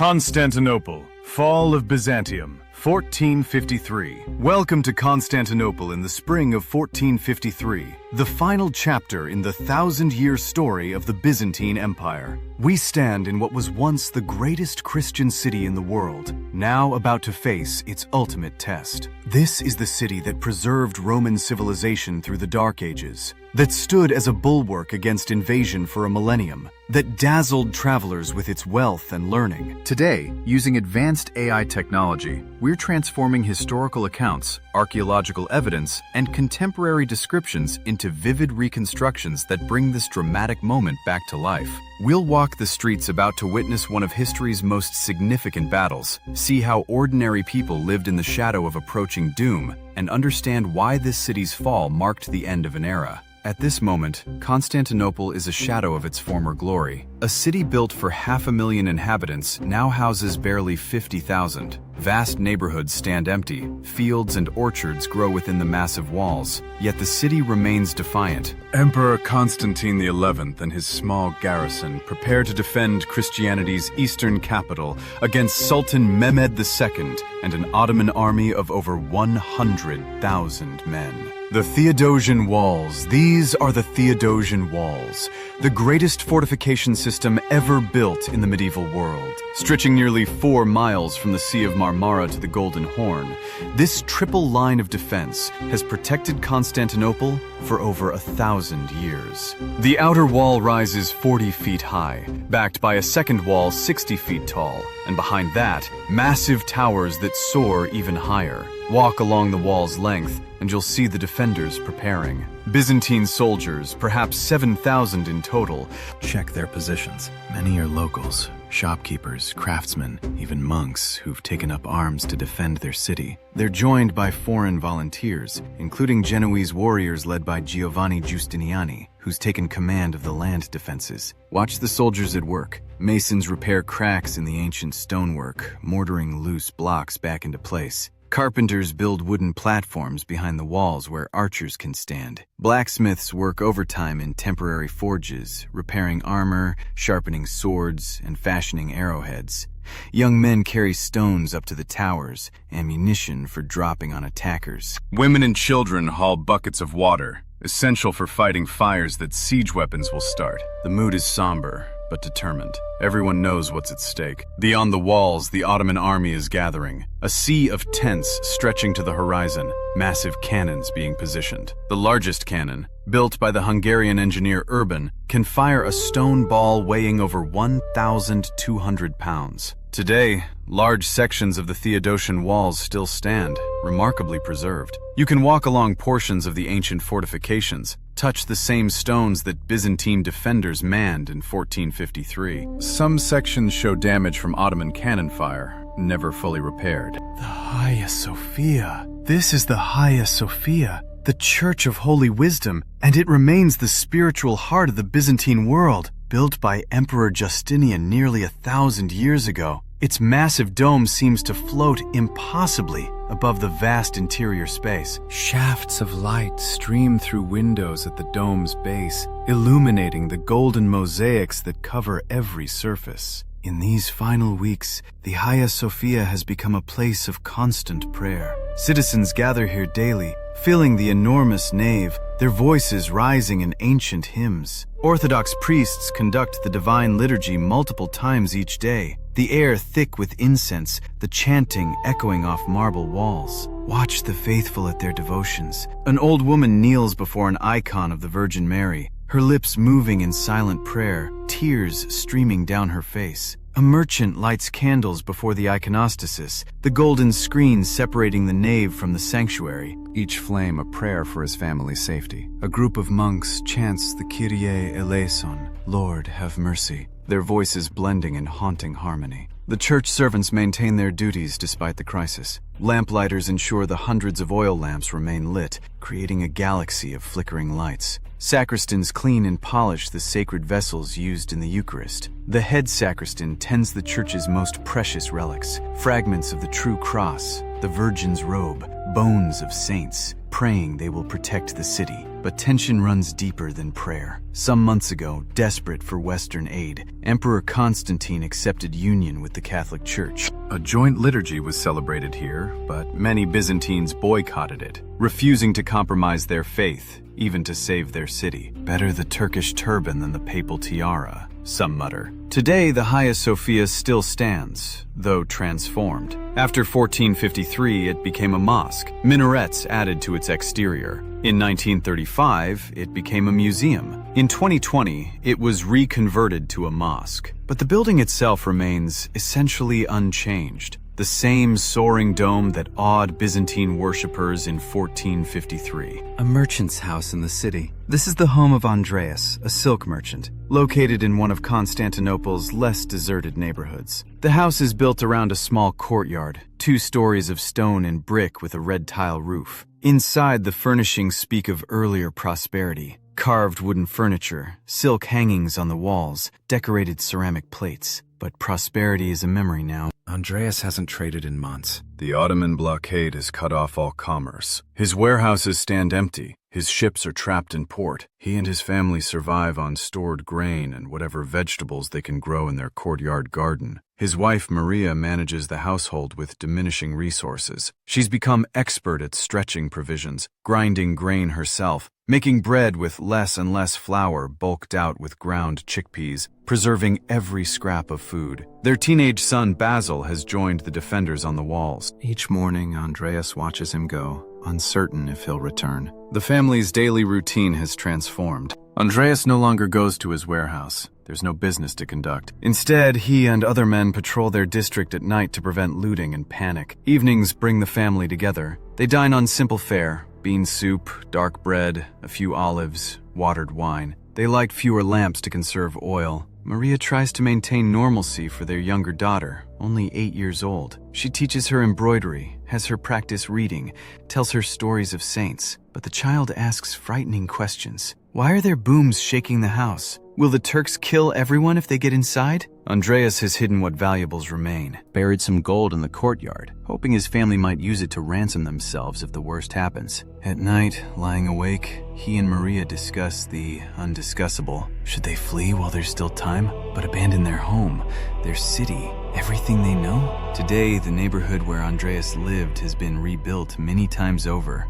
Constantinople, Fall of Byzantium, 1453. Welcome to Constantinople in the spring of 1453, the final chapter in the 1,000-year story of the Byzantine Empire. We stand in what was once the greatest Christian city in the world, now about to face its ultimate test. This is the city that preserved Roman civilization through the Dark Ages, that stood as a bulwark against invasion for a millennium, that dazzled travelers with its wealth and learning. Today, using advanced AI technology, we're transforming historical accounts, archaeological evidence, and contemporary descriptions into vivid reconstructions that bring this dramatic moment back to life. We'll walk the streets about to witness one of history's most significant battles, see how ordinary people lived in the shadow of approaching doom, and understand why this city's fall marked the end of an era. At this moment, Constantinople is a shadow of its former glory. A city built for 500,000 inhabitants now houses barely 50,000. Vast neighborhoods stand empty, fields and orchards grow within the massive walls, yet the city remains defiant. Emperor Constantine XI and his small garrison prepare to defend Christianity's eastern capital against Sultan Mehmed II and an Ottoman army of over 100,000 men. The Theodosian Walls. These are the Theodosian Walls, the greatest fortification system ever built in the medieval world. Stretching nearly 4 miles from the Sea of Marmara to the Golden Horn, this triple line of defense has protected Constantinople for over 1,000 years. The outer wall rises 40 feet high, backed by a second wall 60 feet tall, and behind that, massive towers that soar even higher. Walk along the wall's length, and you'll see the defenders preparing. Byzantine soldiers, perhaps 7,000 in total. Check their positions. Many are locals, shopkeepers, craftsmen, even monks who've taken up arms to defend their city. They're joined by foreign volunteers, including Genoese warriors led by Giovanni Giustiniani, who's taken command of the land defenses. Watch the soldiers at work. Masons repair cracks in the ancient stonework, mortaring loose blocks back into place. Carpenters build wooden platforms behind the walls where archers can stand. Blacksmiths work overtime in temporary forges, repairing armor, sharpening swords, and fashioning arrowheads. Young men carry stones up to the towers, ammunition for dropping on attackers. Women and children haul buckets of water, essential for fighting fires that siege weapons will start. The mood is somber, but determined. Everyone knows what's at stake. Beyond the walls, the Ottoman army is gathering. A sea of tents stretching to the horizon, massive cannons being positioned. The largest cannon, built by the Hungarian engineer Urban, can fire a stone ball weighing over 1,200 pounds. Today, large sections of the Theodosian walls still stand, remarkably preserved. You can walk along portions of the ancient fortifications, touch the same stones that Byzantine defenders manned in 1453. Some sections show damage from Ottoman cannon fire, never fully repaired. The Hagia Sophia. This is the Hagia Sophia, the Church of Holy Wisdom, and it remains the spiritual heart of the Byzantine world. Built by Emperor Justinian nearly 1,000 years ago, its massive dome seems to float impossibly above the vast interior space. Shafts of light stream through windows at the dome's base, illuminating the golden mosaics that cover every surface. In these final weeks, the Hagia Sophia has become a place of constant prayer. Citizens gather here daily, filling the enormous nave, their voices rising in ancient hymns. Orthodox priests conduct the divine liturgy multiple times each day, the air thick with incense, the chanting echoing off marble walls. Watch the faithful at their devotions. An old woman kneels before an icon of the Virgin Mary, her lips moving in silent prayer, tears streaming down her face. A merchant lights candles before the iconostasis, the golden screen separating the nave from the sanctuary, each flame a prayer for his family's safety. A group of monks chants the Kyrie eleison, Lord have mercy, their voices blending in haunting harmony. The church servants maintain their duties despite the crisis. Lamplighters ensure the hundreds of oil lamps remain lit, creating a galaxy of flickering lights. Sacristans clean and polish the sacred vessels used in the Eucharist. The head sacristan tends the church's most precious relics, fragments of the true cross, the Virgin's robe, bones of saints, praying they will protect the city. But tension runs deeper than prayer. Some months ago, desperate for Western aid, Emperor Constantine accepted union with the Catholic Church. A joint liturgy was celebrated here, but many Byzantines boycotted it, refusing to compromise their faith, even to save their city. Better the Turkish turban than the papal tiara, some mutter. Today, the Hagia Sophia still stands, though transformed. After 1453, it became a mosque, minarets added to its exterior. In 1935, it became a museum. In 2020, it was reconverted to a mosque. But the building itself remains essentially unchanged. The same soaring dome that awed Byzantine worshippers in 1453. A merchant's house in the city. This is the home of Andreas, a silk merchant, located in one of Constantinople's less deserted neighborhoods. The house is built around a small courtyard, 2 stories of stone and brick with a red tile roof. Inside, the furnishings speak of earlier prosperity. Carved wooden furniture, silk hangings on the walls, decorated ceramic plates. But prosperity is a memory now. Andreas hasn't traded in months. The Ottoman blockade has cut off all commerce. His warehouses stand empty. His ships are trapped in port. He and his family survive on stored grain and whatever vegetables they can grow in their courtyard garden. His wife, Maria, manages the household with diminishing resources. She's become expert at stretching provisions, grinding grain herself, making bread with less and less flour bulked out with ground chickpeas, preserving every scrap of food. Their teenage son, Basil, has joined the defenders on the walls. Each morning, Andreas watches him go, uncertain if he'll return. The family's daily routine has transformed. Andreas no longer goes to his warehouse. There's no business to conduct. Instead, he and other men patrol their district at night to prevent looting and panic. Evenings bring the family together. They dine on simple fare: bean soup, dark bread, a few olives, watered wine. They light fewer lamps to conserve oil. Maria tries to maintain normalcy for their younger daughter, only 8 years old. She teaches her embroidery, has her practice reading, tells her stories of saints. But the child asks frightening questions. Why are there booms shaking the house? Will the Turks kill everyone if they get inside? Andreas has hidden what valuables remain, buried some gold in the courtyard, hoping his family might use it to ransom themselves if the worst happens. At night, lying awake, he and Maria discuss the undiscussable. Should they flee while there's still time, but abandon their home, their city, everything they know? Today, the neighborhood where Andreas lived has been rebuilt many times over.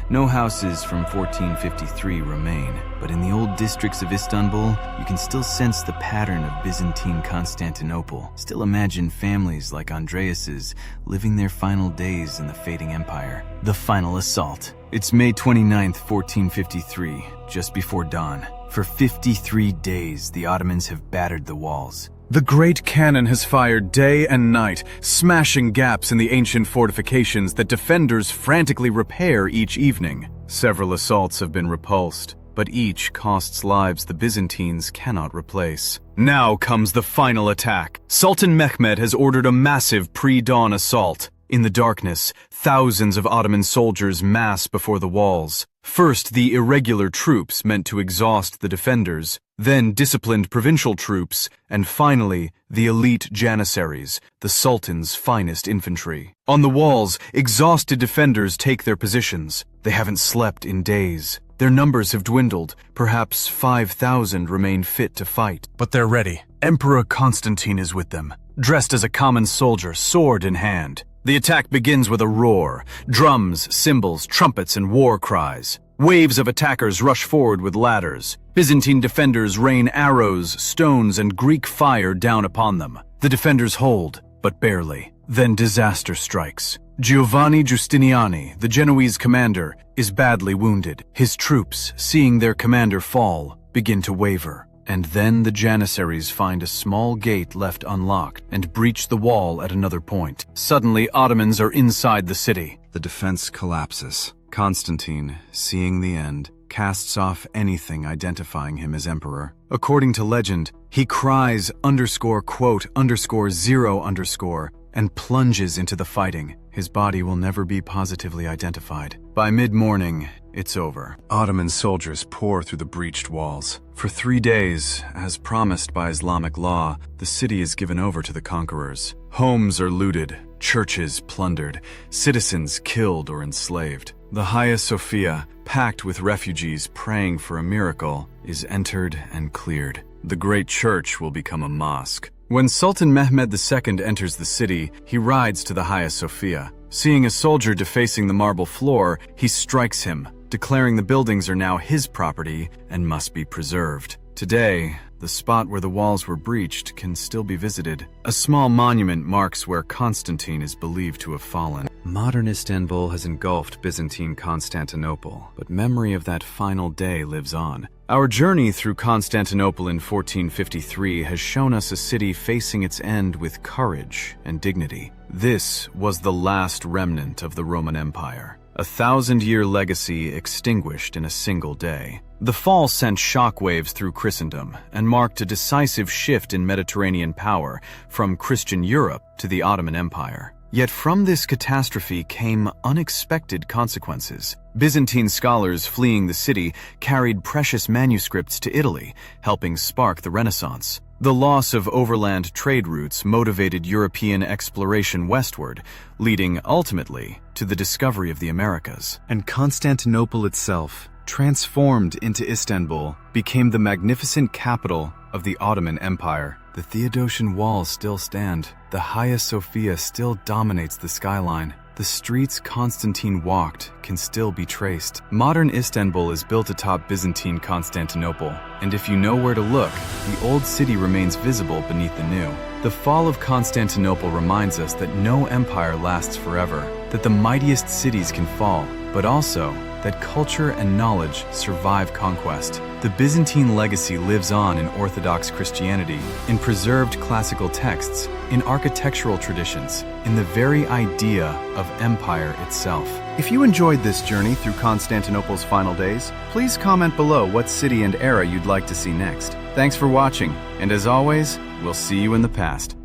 No houses from 1453 remain, but in the old districts of Istanbul, you can still sense the pattern of Byzantine Constantinople. Still imagine families like Andreas's living their final days in the fading empire. The final assault. It's May 29th, 1453, just before dawn. For 53 days, the Ottomans have battered the walls. The great cannon has fired day and night, smashing gaps in the ancient fortifications that defenders frantically repair each evening. Several assaults have been repulsed, but each costs lives the Byzantines cannot replace. Now comes the final attack. Sultan Mehmed has ordered a massive pre-dawn assault. In the darkness, thousands of Ottoman soldiers mass before the walls. First, the irregular troops meant to exhaust the defenders, then disciplined provincial troops, and finally, the elite janissaries, the Sultan's finest infantry. On the walls, exhausted defenders take their positions. They haven't slept in days. Their numbers have dwindled. Perhaps 5,000 remain fit to fight. But they're ready. Emperor Constantine is with them, dressed as a common soldier, sword in hand. The attack begins with a roar, drums, cymbals, trumpets, and war cries. Waves of attackers rush forward with ladders. Byzantine defenders rain arrows, stones, and Greek fire down upon them. The defenders hold, but barely. Then disaster strikes. Giovanni Giustiniani, the Genoese commander, is badly wounded. His troops, seeing their commander fall, begin to waver. And then the janissaries find a small gate left unlocked and breach the wall at another point. Suddenly, Ottomans are inside the city. The defense collapses. Constantine, seeing the end, casts off anything identifying him as emperor. According to legend, he cries _quote_0_ and plunges into the fighting. His body will never be positively identified. By mid-morning, it's over. Ottoman soldiers pour through the breached walls. For 3 days, as promised by Islamic law, the city is given over to the conquerors. Homes are looted, churches plundered, citizens killed or enslaved. The Hagia Sophia, packed with refugees praying for a miracle, is entered and cleared. The great church will become a mosque. When Sultan Mehmed II enters the city, he rides to the Hagia Sophia. Seeing a soldier defacing the marble floor, he strikes him, declaring the buildings are now his property and must be preserved. Today, the spot where the walls were breached can still be visited. A small monument marks where Constantine is believed to have fallen. Modern Istanbul has engulfed Byzantine Constantinople, but memory of that final day lives on. Our journey through Constantinople in 1453 has shown us a city facing its end with courage and dignity. This was the last remnant of the Roman Empire, a 1,000-year legacy extinguished in a single day. The fall sent shockwaves through Christendom and marked a decisive shift in Mediterranean power from Christian Europe to the Ottoman Empire. Yet from this catastrophe came unexpected consequences. Byzantine scholars fleeing the city carried precious manuscripts to Italy, helping spark the Renaissance. The loss of overland trade routes motivated European exploration westward, leading ultimately to the discovery of the Americas. And Constantinople itself, transformed into Istanbul, became the magnificent capital of the Ottoman Empire. The Theodosian walls still stand. The Hagia Sophia still dominates the skyline. The streets Constantine walked can still be traced. Modern Istanbul is built atop Byzantine Constantinople, and if you know where to look, the old city remains visible beneath the new. The fall of Constantinople reminds us that no empire lasts forever, that the mightiest cities can fall, but also that culture and knowledge survive conquest. The Byzantine legacy lives on in Orthodox Christianity, in preserved classical texts, in architectural traditions, in the very idea of empire itself. If you enjoyed this journey through Constantinople's final days, please comment below what city and era you'd like to see next. Thanks for watching, and as always, we'll see you in the past.